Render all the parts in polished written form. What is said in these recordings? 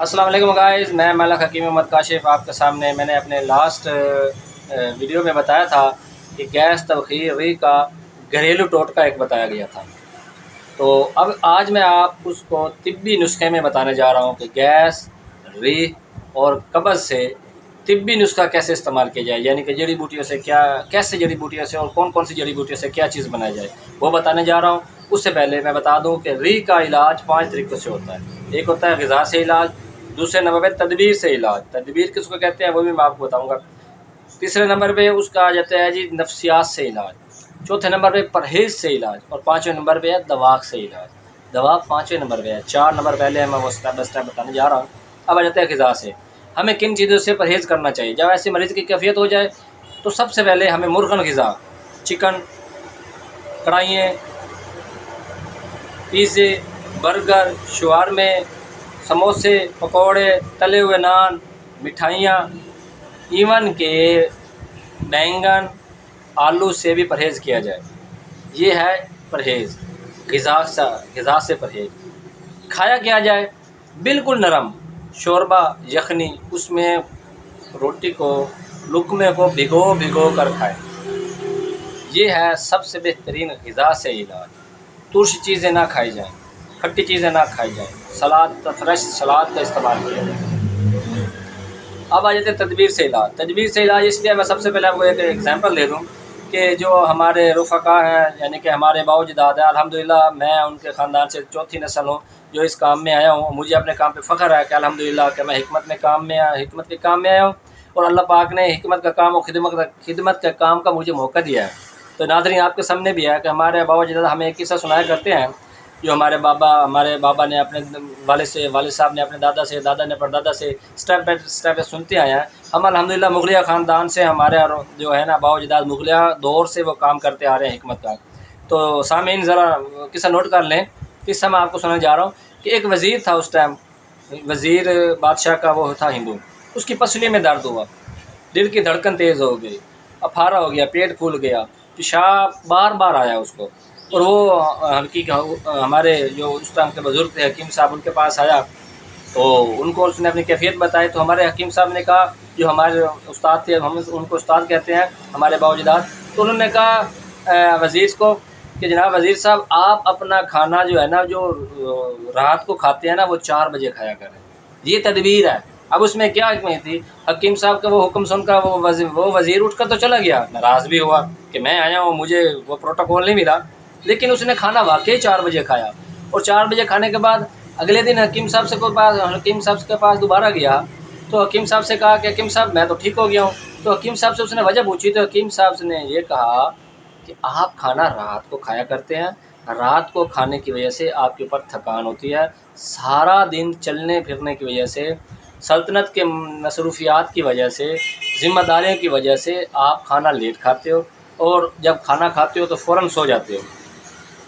السلام علیکم گائز، میں ملک حکیم محمد کاشف آپ کے سامنے. میں نے اپنے لاسٹ ویڈیو میں بتایا تھا کہ گیس تبخیر ری کا گھریلو ٹوٹکا ایک بتایا گیا تھا. تو اب آج میں آپ اس کو طبی نسخے میں بتانے جا رہا ہوں کہ گیس ری اور قبض سے طبی نسخہ کیسے استعمال کیا جائے، یعنی کہ جڑی بوٹیوں سے کیسے جڑی بوٹیوں سے اور کون کون سی جڑی بوٹیوں سے کیا چیز بنائی جائے وہ بتانے جا رہا ہوں. اس سے پہلے میں بتا دوں کہ ری کا علاج 5 طریقوں سے ہوتا ہے. ایک ہوتا ہے غذا سے علاج، دوسرے نمبر پہ تدبیر سے علاج، تدبیر کس کو کہتے ہیں وہ بھی میں آپ کو بتاؤں گا. تیسرے نمبر پہ اس کا آ جاتا ہے جی نفسیات سے علاج، چوتھے نمبر پہ پرہیز سے علاج، اور پانچویں نمبر پہ ہے دوا سے علاج. دوا پانچویں نمبر پہ ہے. 4 نمبر پہلے میں وہ اسٹیپ بائی اسٹیپ بتانے جا رہا ہوں. اب آ جاتا ہے غذا سے. ہمیں کن چیزوں سے پرہیز کرنا چاہیے جب ایسے مریض کی کیفیت ہو جائے؟ تو سب سے پہلے ہمیں مرغن غذا، چکن، کڑھائییں، پیزے، برگر، شوارمے، سموسے، پکوڑے، تلے ہوئے نان، مٹھائیاں، ایون کہ بینگن، آلو سے بھی پرہیز کیا جائے. یہ ہے پرہیز. غذا سے پرہیز. کھایا کیا جائے؟ بالکل نرم شوربہ، یخنی، اس میں روٹی کو، لقمے کو بھگو کر کھائیں. یہ ہے سب سے بہترین غذا سے علاج. ترش چیزیں نہ کھائی جائیں، کھٹی چیزیں نہ کھائی جائیں، سلاد، فریش سلاد کا استعمال کیا جائے. اب آ جاتے ہیں تدبیر سے علاج. تدبیر سے علاج اس لیے میں سب سے پہلے آپ کو ایک ایگزامپل دے دوں کہ جو ہمارے رفقا ہیں، یعنی کہ ہمارے باؤ جداد ہیں، الحمدللہ میں ان کے خاندان سے چوتھی نسل ہوں جو اس کام میں آیا ہوں. مجھے اپنے کام پہ فخر ہے کہ الحمدللہ کہ میں حکمت کے کام میں آیا ہوں، اور اللہ پاک نے حکمت کا کام اور خدمت کے کام کا مجھے موقع دیا ہے. تو ناظرین آپ کے سامنے بھی ہے کہ ہمارے باؤ جداد ہمیں ایک قصہ سنایا کرتے ہیں جو ہمارے بابا نے اپنے والد سے، والد صاحب نے اپنے دادا سے، دادا نے پردادا سے اسٹیپ بائی اسٹیپ سنتے آئے ہیں. ہم الحمدللہ مغلیہ خاندان سے، ہمارے جو ہے نا باؤ جداد مغلیہ دور سے وہ کام کرتے آ رہے ہیں حکمت کا. تو سامعین ذرا قصہ نوٹ کر لیں. قصہ میں آپ کو سنانے جا رہا ہوں کہ ایک وزیر تھا اس ٹائم، وزیر بادشاہ کا وہ تھا ہندو. اس کی پسلی میں درد ہوا، دل کی دھڑکن تیز ہو گئی، افارہ ہو گیا، پیٹ پھول گیا، پیشاب بار بار آیا اس کو. اور وہ ہمارے جو اس ٹائم کے بزرگ تھے حکیم صاحب، ان کے پاس آیا تو ان کو اس نے اپنی کیفیت بتائی. تو ہمارے حکیم صاحب نے کہا، جو ہمارے استاد تھے، ہم ان کو استاد کہتے ہیں ہمارے باؤ جداد، تو انہوں نے کہا وزیر کو کہ جناب وزیر صاحب آپ اپنا کھانا جو ہے نا، جو رات کو کھاتے ہیں نا، وہ 4 بجے کھایا کریں. یہ تدبیر ہے. اب اس میں کیا حکمت تھی؟ حکیم صاحب کا وہ حکم سن کر وہ وزیر اٹھ کر تو چلا گیا، ناراض بھی ہوا کہ میں آیا ہوں، مجھے وہ پروٹوکول نہیں ملا. لیکن اس نے کھانا واقعی 4 بجے کھایا. اور 4 بجے کھانے کے بعد اگلے دن حکیم صاحب کے پاس دوبارہ گیا تو حکیم صاحب سے کہا کہ حکیم صاحب میں تو ٹھیک ہو گیا ہوں. تو حکیم صاحب سے اس نے وجہ پوچھی تو حکیم صاحب نے یہ کہا کہ آپ کھانا رات کو کھایا کرتے ہیں، رات کو کھانے کی وجہ سے آپ کے اوپر تھکان ہوتی ہے، سارا دن چلنے پھرنے کی وجہ سے، سلطنت کے مصروفیات کی وجہ سے، ذمہ داریوں کی وجہ سے آپ کھانا لیٹ کھاتے ہو، اور جب کھانا کھاتے ہو تو فوراً سو جاتے ہو.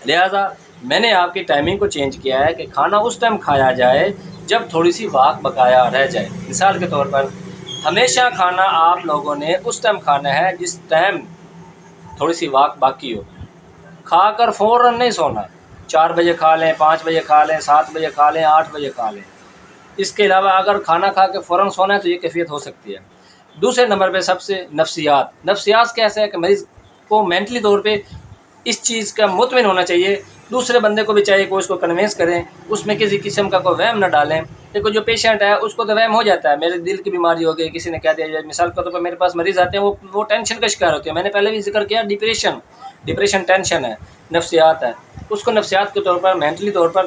لہٰذا میں نے آپ کی ٹائمنگ کو چینج کیا ہے کہ کھانا اس ٹائم کھایا جائے جب تھوڑی سی واک بقایا رہ جائے. مثال کے طور پر ہمیشہ کھانا آپ لوگوں نے اس ٹائم کھانا ہے جس ٹائم تھوڑی سی واک باقی ہو. کھا کر فوراً نہیں سونا. 4 بجے کھا لیں، 5 بجے کھا لیں، 7 بجے کھا لیں، 8 بجے کھا لیں. اس کے علاوہ اگر کھانا کھا کے فوراً سونا ہے تو یہ کیفیت ہو سکتی ہے. دوسرے نمبر پہ سب سے نفسیات کیسے ہے کہ مریض کو مینٹلی طور پہ اس چیز کا مطمئن ہونا چاہیے. دوسرے بندے کو بھی چاہیے کہ اس کو کنوینس کریں، اس میں کسی قسم کا کوئی وہم نہ ڈالیں. دیکھو جو پیشنٹ ہے اس کو تو وہم ہو جاتا ہے، میرے دل کی بیماری ہو گئی، کسی نے کہہ دیا. مثال کے طور پر میرے پاس مریض آتے ہیں، وہ ٹینشن کا شکار ہوتے ہیں. میں نے پہلے بھی ذکر کیا، ڈپریشن ٹینشن ہے، نفسیات ہے. اس کو نفسیات کے طور پر، مینٹلی طور پر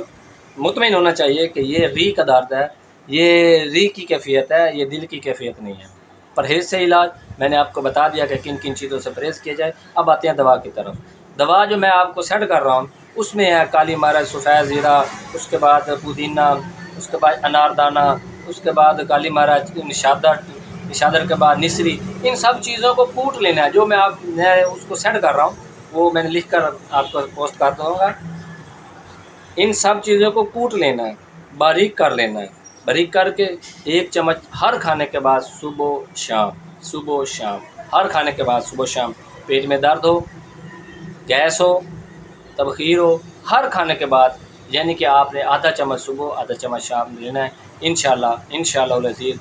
مطمئن ہونا چاہیے کہ یہ ری کا درد ہے، یہ ری کی کیفیت ہے، یہ دل کی کیفیت نہیں ہے. پرہیز سے علاج میں نے آپ کو بتا دیا کہ کن کن چیزوں سے پرہیز کیا جائے. اب آتے ہیں دوا کی طرف. دوا جو میں آپ کو سیٹ کر رہا ہوں اس میں ہے کالی مرچ، سفید زیرہ، اس کے بعد پودینہ، اس کے بعد انار دانہ، اس کے بعد کالی مرچ، نشادر کے بعد نسری. ان سب چیزوں کو کوٹ لینا ہے. جو میں اس کو سیٹ کر رہا ہوں وہ میں نے لکھ کر آپ کو پوسٹ کر دوں گا. ان سب چیزوں کو کوٹ لینا ہے، باریک کر لینا ہے. باریک کر کے 1 چمچ ہر کھانے کے بعد صبح و شام ہر کھانے کے بعد صبح و شام. پیٹ میں درد ہو، گیس ہو، تبخیر ہو، ہر کھانے کے بعد یعنی کہ آپ نے آدھا چمچ صبح آدھا چمچ شام میں لینا ہے. انشاءاللہ العزیز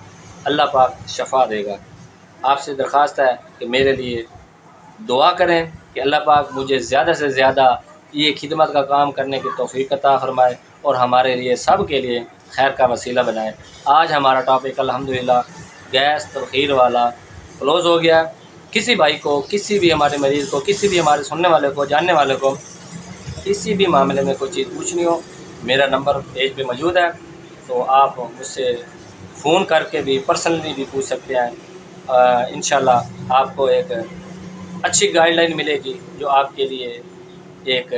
اللہ پاک شفا دے گا. آپ سے درخواست ہے کہ میرے لیے دعا کریں کہ اللہ پاک مجھے زیادہ سے زیادہ یہ خدمت کا کام کرنے کی توفیق عطا فرمائے اور ہمارے لیے سب کے لیے خیر کا وسیلہ بنائے. آج ہمارا ٹاپک الحمدللہ گیس تبخیر والا کلوز ہو گیا. کسی بھائی کو، کسی بھی ہمارے مریض کو، کسی بھی ہمارے سننے والے کو، جاننے والے کو کسی بھی معاملے میں کوئی چیز پوچھنی ہو، میرا نمبر پیج پہ موجود ہے، تو آپ مجھ سے فون کر کے بھی پرسنلی بھی پوچھ سکتے ہیں. انشاءاللہ آپ کو ایک اچھی گائیڈ لائن ملے گی جو آپ کے لیے ایک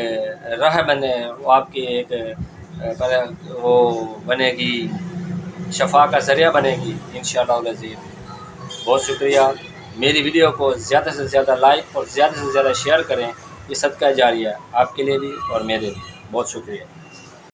راہ بنے، وہ آپ کی ایک وہ بنے گی، شفا کا ذریعہ بنے گی انشاءاللہ العزیز. بہت شکریہ. میری ویڈیو کو زیادہ سے زیادہ لائک اور زیادہ سے زیادہ شیئر کریں. یہ صدقہ جاریہ ہے آپ کے لیے بھی اور میرے لیے. بہت شکریہ.